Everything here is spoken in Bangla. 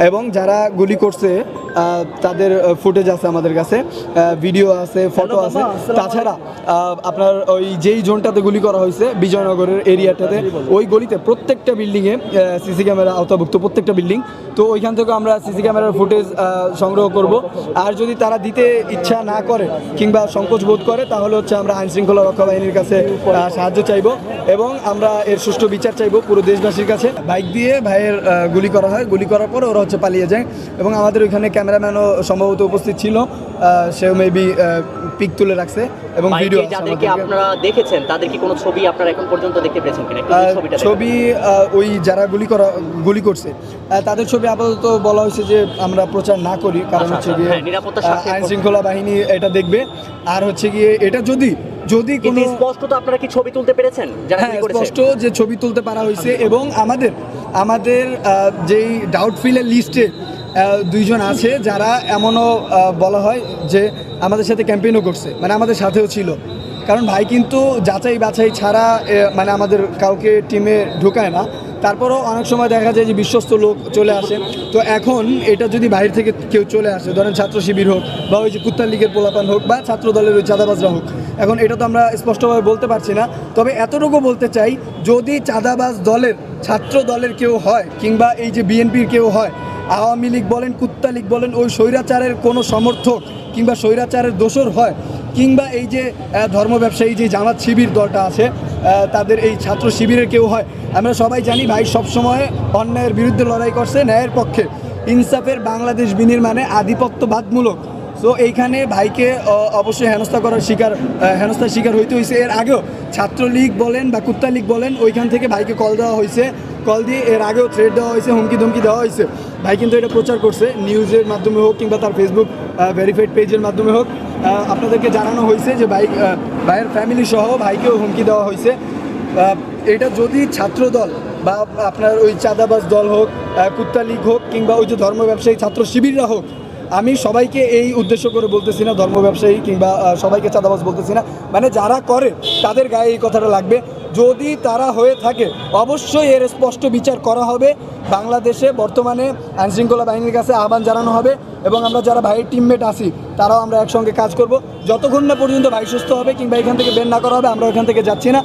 এবং যারা গুলি করছে তাদের ফুটেজ আছে আমাদের কাছে, ভিডিও আছে, ফটো আছে। তাছাড়া আপনার ওই যেই জোনটাতে গুলি করা হয়েছে বিজয়নগরের এরিয়াটাতে, ওই গলিতে প্রত্যেকটা বিল্ডিংয়ে সিসি ক্যামেরা আওতাভুক্ত, প্রত্যেকটা বিল্ডিং। তো ওইখান থেকে আমরা সিসি ক্যামেরার ফুটেজ সংগ্রহ করব। আর যদি তারা দিতে ইচ্ছা না করে কিংবা সংকোচ বোধ করে, তাহলে হচ্ছে আমরা আইনশৃঙ্খলা রক্ষা বাহিনীর কাছে সাহায্য চাইব এবং আমরা এর সুষ্ঠু বিচার চাইব পুরো দেশবাসীর কাছে। বাইক দিয়ে ভাইয়ের গুলি করা হয়, গুলি করার পরে ওরা হচ্ছে পালিয়ে যায় এবং আমাদের ওইখানে ক্যামেরাম্যানও সম্ভবত উপস্থিত ছিল, সেও মেবি পিক তুলে রাখছে এবং ভিডিও। যাদেরকে আপনারা দেখেছেন তাদের কি কোনো ছবি আপনারা এখন পর্যন্ত দেখতে পেয়েছেন কিনা? ছবি ওই যারা গুলি করছে তাদের ছবি আপাতত বলা হয়েছে যে আমরা প্রচার না করি, কারণ হচ্ছে গিয়ে আইন শৃঙ্খলা বাহিনী এটা দেখবে। আর হচ্ছে গিয়ে এটা যদি কোনো স্পষ্ট, তো আপনারা কি ছবি তুলতে পেরেছেন? স্পষ্ট যে ছবি তুলতে পারা হয়েছে এবং আমাদের যেই ডাউটফিলের লিস্টে দুইজন আছে যারা এমনও বলা হয় যে আমাদের সাথে ক্যাম্পেইনও করছে, মানে আমাদের সাথেও ছিল। কারণ ভাই কিন্তু যাচাই বাছাই ছাড়া মানে আমাদের কাউকে টিমে ঢোকায় না। তারপরও অনেক সময় দেখা যায় যে বিশ্বস্ত লোক চলে আসে। তো এখন এটা যদি বাইরে থেকে কেউ চলে আসে, ধরেন ছাত্র শিবির হোক বা ওই যে কুত্তার লীগের পোলাপান হোক বা ছাত্র দলের ওই চাঁদাবাজরা হোক, এখন এটা তো আমরা স্পষ্টভাবে বলতে পারছি না। তবে এতটুকু বলতে চাই, যদি চাঁদাবাজ দলের ছাত্র দলের কেউ হয় কিংবা এই যে বিএনপির কেউ হয়, আওয়ামী লীগ বলেন, কুত্তা লীগ বলেন, ওই স্বৈরাচারের কোনো সমর্থক কিংবা স্বৈরাচারের দোসর হয়, কিংবা এই যে ধর্ম ব্যবসায়ী যে জামাত শিবির দলটা আছে তাদের এই ছাত্র শিবিরের কেউ হয়, আমরা সবাই জানি ভাই সবসময় অন্যায়ের বিরুদ্ধে লড়াই করছে, ন্যায়ের পক্ষে। ইনসাফের বাংলাদেশ বিনির্মাণে আধিপত্যবাদমূলক। সো এইখানে ভাইকে অবশ্যই হেনস্থার শিকার হইতে হয়েছে। এর আগেও ছাত্রলীগ বলেন বা কুত্তা লীগ বলেন, ওইখান থেকে ভাইকে কল দেওয়া হয়েছে, কল দিয়ে এর আগেও থ্রেট দেওয়া হয়েছে, হুমকি ধমকি দেওয়া হয়েছে। ভাই কিন্তু এটা প্রচার করছে, নিউজের মাধ্যমে হোক কিংবা তার ফেসবুক ভেরিফাইড পেজের মাধ্যমে হোক। আপনাদেরকে জানানো হয়েছে যে ভাইয়ের ফ্যামিলি সহ ভাইকেও হুমকি দেওয়া হয়েছে। এটা যদি ছাত্র দল বা আপনার ওই চাঁদাবাজ দল হোক, কুত্তা লীগ হোক কিংবা ওই যে ধর্ম ব্যবসায়ী ছাত্র শিবিররা হোক, আমি সবাইকে এই উদ্দেশ্য করে বলতেছি না, ধর্ম ব্যবসায়ী কিংবা সবাইকে চাঁদাবাজ বলতেছি না, মানে যারা করে তাদের গায়ে এই কথাটা লাগবে। যদি তারা হয়ে থাকে অবশ্যই এর স্পষ্ট বিচার করা হবে। বাংলাদেশে বর্তমানে আইনশৃঙ্খলা বাহিনীর কাছে আহ্বান জানানো হবে এবং আমরা যারা ভাইয়ের টিমমেট আছি তারাও আমরা একসঙ্গে কাজ করব। যতক্ষণ না পর্যন্ত ভাই সুস্থ হবে কিংবা এখান থেকে বের না করা হবে, আমরা ওখান থেকে যাচ্ছি না।